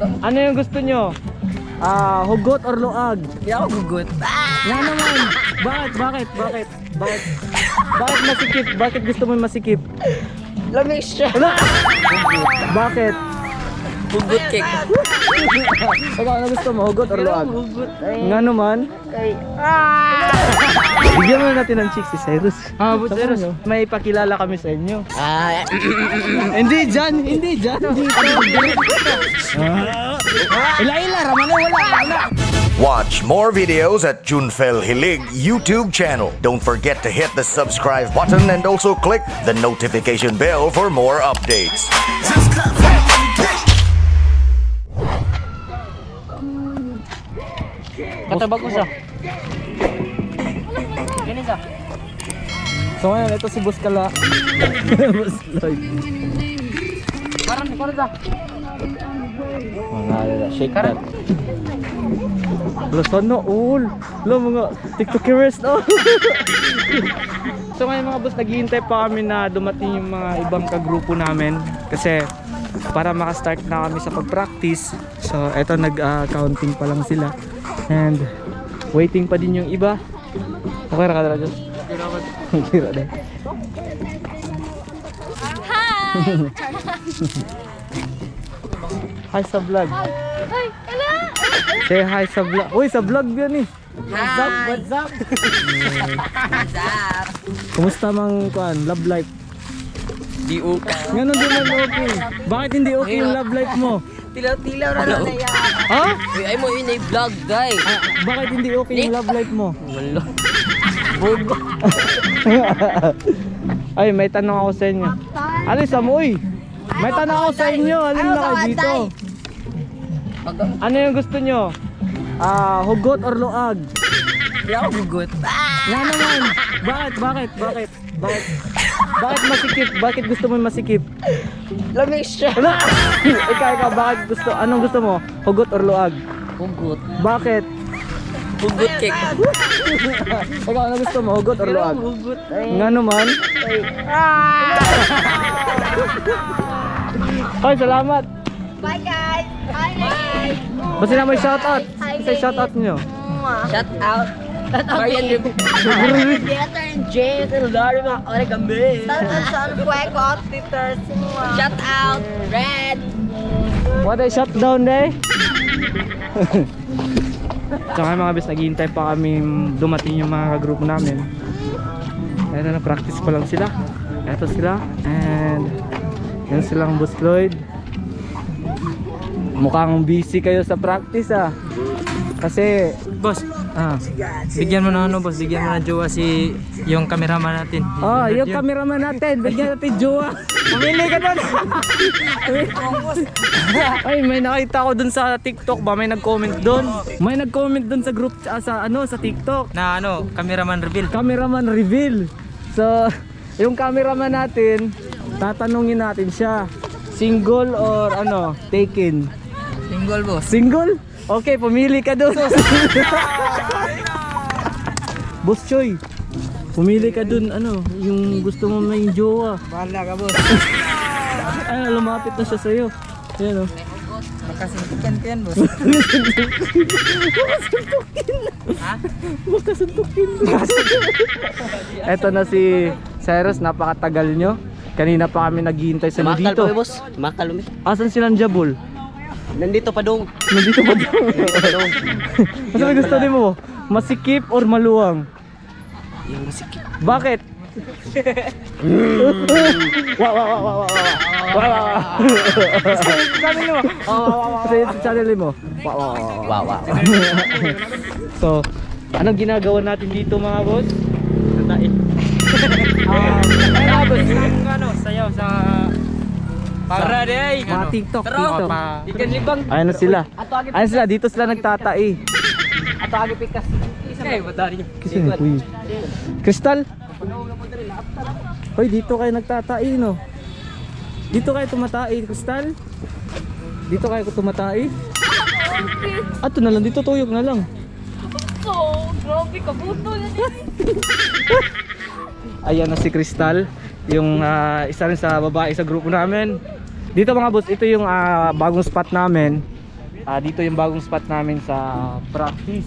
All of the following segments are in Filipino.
Ano yung gusto nyo? Hugot or luag? Hindi ako gugut. Nga naman. Bakit? Bakit masikip? Bakit gusto mo masikip? Lamig siya. Bakit? Gugut cake. Ikaw, ano gusto mo? Hugot or luag? Gugut. Nga naman. Bigyan mo natin ng chick si Cyrus. But Cyrus, may pakilala kami sa inyo. ah, Hindi dyan. Dito. Ila, ramana wala. Watch more videos at Junfel Hilig YouTube channel. Don't forget to hit the subscribe button and also click the notification bell for more updates. Katabag ko siya. ganun siya. So ngayon, ito si Boss Kala. Boss Lloyd. Parang siya. Mga shake that. Lo, sana all. Lo, mga tiktokers no. So ngayon mga boss, naghihintay pa kami na dumating yung mga ibang kagrupo namin. Kasi para makastart na kami sa pag-practice. So eto nag-counting pa lang sila. And waiting pa din yung iba. Okay ra ka dala Diyos? Okay ra dahil. Hi sa vlog. Say hi sa vlog. Uy, sa vlog yan eh. What's up? What's up? Kumusta mang love life? Di uka. Ganun din man okay. Bakit hindi okay yung love life mo? Tilaw-tilaw na lang siya. Ha? Uy, ay mo yun ay vlog, guy. Bakit hindi okay yung love life mo? Wala. Bogo. Ay, may tanong ako sa inyo. Alis amoy. May tanong ako sa inyo. Alin na kayo dito? Ano yung gusto nyo? Hugot or luag? Hindi ako gugut. Nga naman. Bakit? Bakit masikip? Bakit gusto mo masikip? Lamig siya. Ikaw, bakit gusto? Anong gusto mo? Hugot or luag? Gugut. Bakit? Gugut cake. Ikaw, ano gusto mo? Hugot or luag? Gugut. Nga naman. Ay, salamat. Bye guys! Bye! Basta na may shoutout. Isa shoutout nyo. Shout out. Marian Ribu. Better and Jade and Larry mga origami. Saan fuego outfitters semua. Shout out. Red. What a shutdown day. Tsaka mga bis, naghihintay pa kami dumating yung mga kagrupo namin. Eto na, practice pa lang sila. Eto sila. And yan silang Boss Lloyd. Mukhang busy kayo sa practice kasi Boss, bigyan mo na boss, bigyan mo na jowa yung cameraman natin. yung cameraman natin, bigyan natin jowa. Pumili ka doon. Ay, may nakita ko doon sa TikTok ba, may nag-comment doon. May nag-comment doon sa group sa TikTok. Na cameraman reveal. Cameraman reveal. So, yung cameraman natin, tatanungin natin siya. Single or taken? Single boss. Single? Okay, pumili ka doon. Boss Choy, pumili ka doon, yung gusto mo may jowa. Bahala ka boss. Ay, lumapit na siya sa'yo. Ayan Makasintikan ko yan boss. Makasuntukin. Eto na si Cyrus, napakatagal nyo. Kanina pa kami naghihintay sa Makal dito. pa boss. Makal umi. Asan silang Jabul? Nandito pa dong. Nandito ba doon? Ano gusto din mo? Masikip or maluwang? Yung musik. Bakit? Wow. Channel mo. Channel mo. Wow. So, anong ginagawa natin dito mga boss? Tatain. Sayaw sa para day. Mga TikTok. Ikan libang. Ayun na sila. Dito sila nagtatai. Ato agi pikas. Okay, badari. Kasi kuy. Crystal? Hoy, dito kayo nagtatai no. Dito kayo tumatai, Crystal. Dito kayo tumatai. Ato na lang, dito tuyok na lang. So, grabe kabuto yan. Ayan na si Crystal, yung isa rin sa babae sa grupo namin. Dito mga boss, ito yung bagong spot namin. dito yung bagong spot namin sa practice.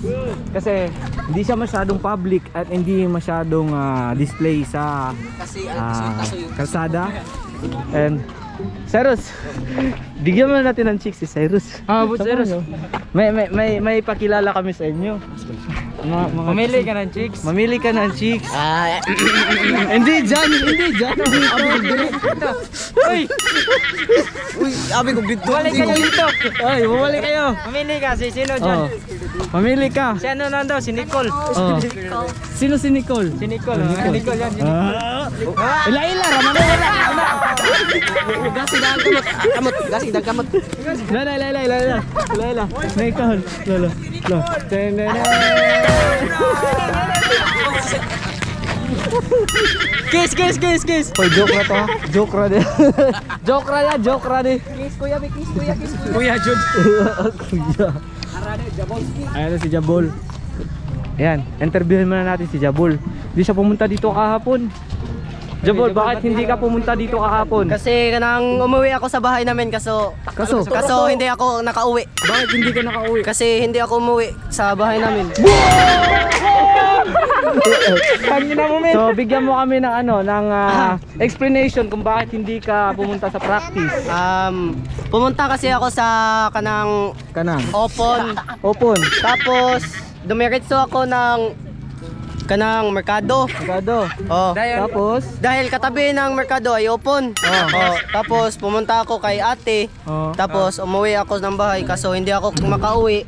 Kasi hindi siya masyadong public at hindi masyadong display sa kalsada. And Cyrus, bigyan mo natin ng chicks si Cyrus. But Cyrus, May pakilala kami sa inyo. mamili ka ng chicks. Mamili ka ng chicks. Hindi dyan. Uy, Abi ko dito. Bumalik kayo dito. Ay, bumalik kayo. Mamili ka, sino dyan? Oh. Mamili ka. Si ano nando? Si Nicole. Oh. Sino si Nicole? Si Nicole. Nicole yan. Si Nicole. Ila, Ramano wala. Gasi dang kamot. Gasi dang kamot. Lala. Nicole. Lala. Kiss. Hoy, joke na to ha. Joke ra de. Kuya Jud. Kuya. Ayan na si Jabol. Ayan, interviewin muna natin si Jabol. Hindi siya pumunta dito kahapon. Jabol, bakit hindi ka pumunta dito kahapon? Kasi kanang umuwi ako sa bahay namin kaso hindi ako nakauwi. Bakit hindi ka nakauwi? Kasi hindi ako umuwi sa bahay namin. So, bigyan mo kami ng explanation kung bakit hindi ka pumunta sa practice. Pumunta kasi ako sa kanang Open. tapos dumiretso ako ng kanang merkado. Oh. Tapos? Dahil katabi ng merkado ay open. Oh. Tapos pumunta ako kay ate. Oh. Tapos umuwi ako ng bahay kaso hindi ako makauwi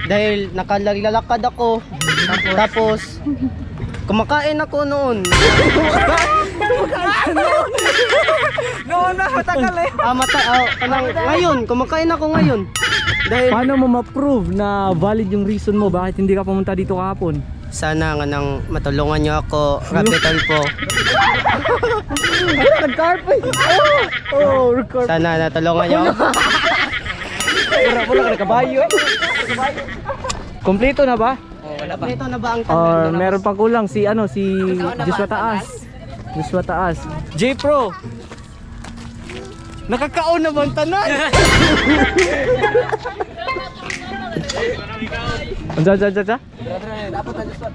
dahil nakalalakad ako. Tapos kumakain ako noon. Noon na matagal eh. Ngayon, kumakain ako ngayon. Dahil Paano mo ma-prove na valid yung reason mo bakit hindi ka pumunta dito kahapon? sana nga nang matulungan niyo ako, Capital po. Sana natulungan niyo ako. Wala ka kabayo. Kompleto na ba? Ito na ba ang Or meron pang kulang si Joshua Taas. J Pro. Nakakaon na ba ang tanan?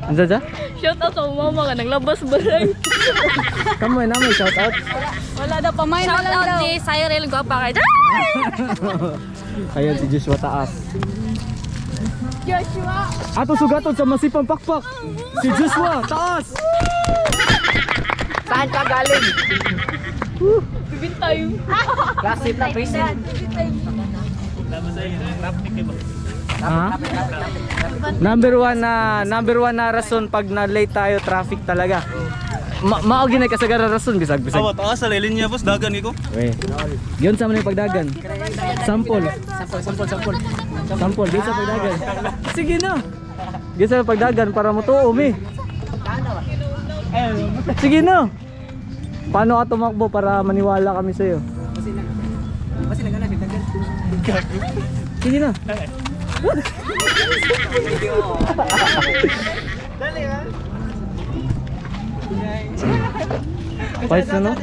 Anja. Shout out sa mama ka, naglabas ba lang? Kamu na may shout out. Wala daw pamain. Shout out ni Cyril Guapa kay Ayan si Joshua Taas. Joshua. Ato sugaton sa masipang pakpak. Si Joshua Taas. Saan ka galing? Bibintay. Gossip na prison. Ha? Number one na rason pag na-late tayo, traffic talaga. Mao ginay kasagaran rason bisag. Awat sa linya boss dagan iko. We. Yun sa man yung pagdagan. Sample. Di sa pagdagan. Sige na. Di sa pagdagan para mo tuo mi. Sige na. Paano ka tumakbo para maniwala kami sa iyo? Sige na. Pais na no?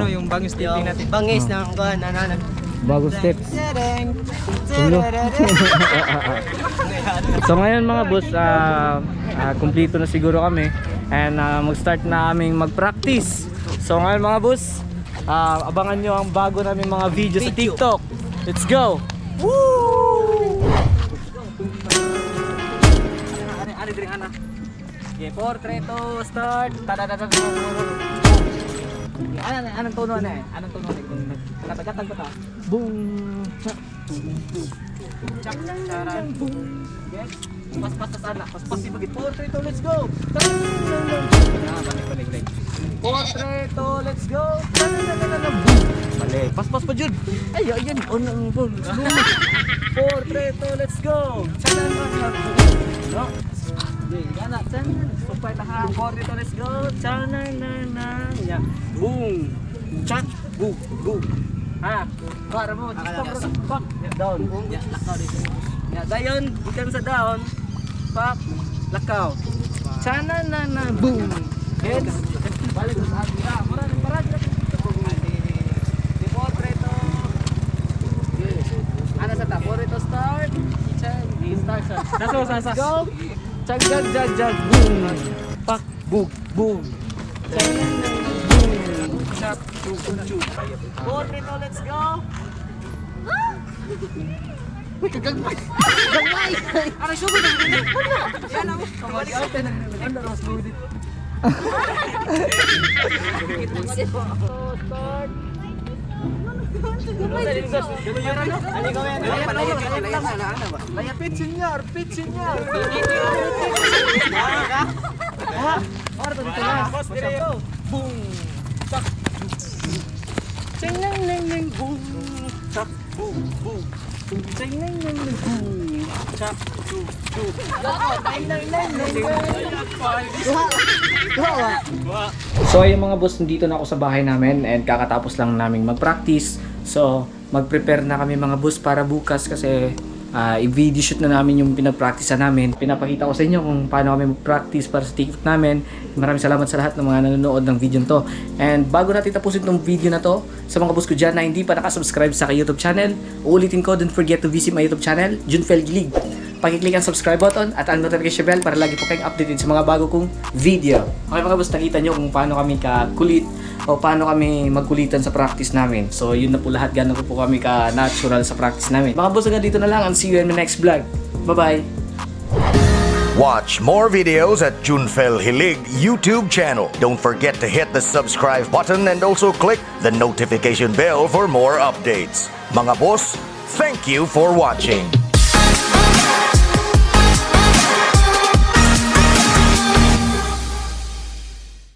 Yung bagong stepping natin. Bangis ng kuhan, Bago steps. Tulo. So ngayon mga boss, kumpleto na siguro kami and mag-start na aming mag-practice. So ngayon mga boss, abangan nyo ang bago namin mga video sa TikTok. Let's go! Okay, 4, 3, 2, start! Anong tono na eh? Anong tono na eh? Katagatag ko ta. Boom! Chak! Charan! Boom! Yes? Pas-pas sa sana. Pas-pas si Bagit. 4, 3, 2, let's go! Balik. 4, 3, 2, let's go! Mali. Pas-pas pa dyan! Ay, ayan! On ball! 4, 3, 2, let's go! No? Yana, sumpay tahan. 4, 3, 2, let's go! Yeah. Boom! Chak! Boom! Boom! Ha? Para mo, pak! Down! Lakaw dito. Dayon, ikan sa down. Pak! Lakaw! Boom! Heads! Balik sa atin. Parad! Ano sa tapo rito start? Chag, start sa. Nasa. Go. Chag, jag. Boom. Pak, bug, boom. Chag, boom. Chap, chug. Go, Rito, let's go. Uy, kagagmay. Aray, sugod na. Yan ako. Kabalik out na. Ano mas budit. Start. Pit senior. Boom. Tak. Ceng neng boom. Tak boom. Ceng neng boom. Tak boom. So ayun mga boss, nandito na ako sa bahay namin and kakatapos lang namin mag-practice. So mag-prepare na kami mga boss para bukas kasi i-video shoot na namin yung pinag-practice namin. Pinapakita ko sa inyo kung paano kami mag-practice para sa TikTok namin. Maraming salamat sa lahat ng mga nanonood ng video to. And bago natin tapusin itong video na to, sa mga boss ko dyan na hindi pa nakasubscribe sa YouTube channel, uulitin ko, don't forget to visit my YouTube channel, Junfel Hilig. Pakiclick ang subscribe button at ang notification bell para lagi po kayong updated sa mga bago kong video. Okay mga boss, nakita nyo kung paano kami kakulit o paano kami magkulitan sa practice namin. So yun na po lahat, gano'n po kami ka-natural sa practice namin. Mga boss, hanggang dito na lang and see you in my next vlog. Bye-bye! Watch more videos at Junfel Hilig YouTube channel. Don't forget to hit the subscribe button and also click the notification bell for more updates. Mga boss, thank you for watching.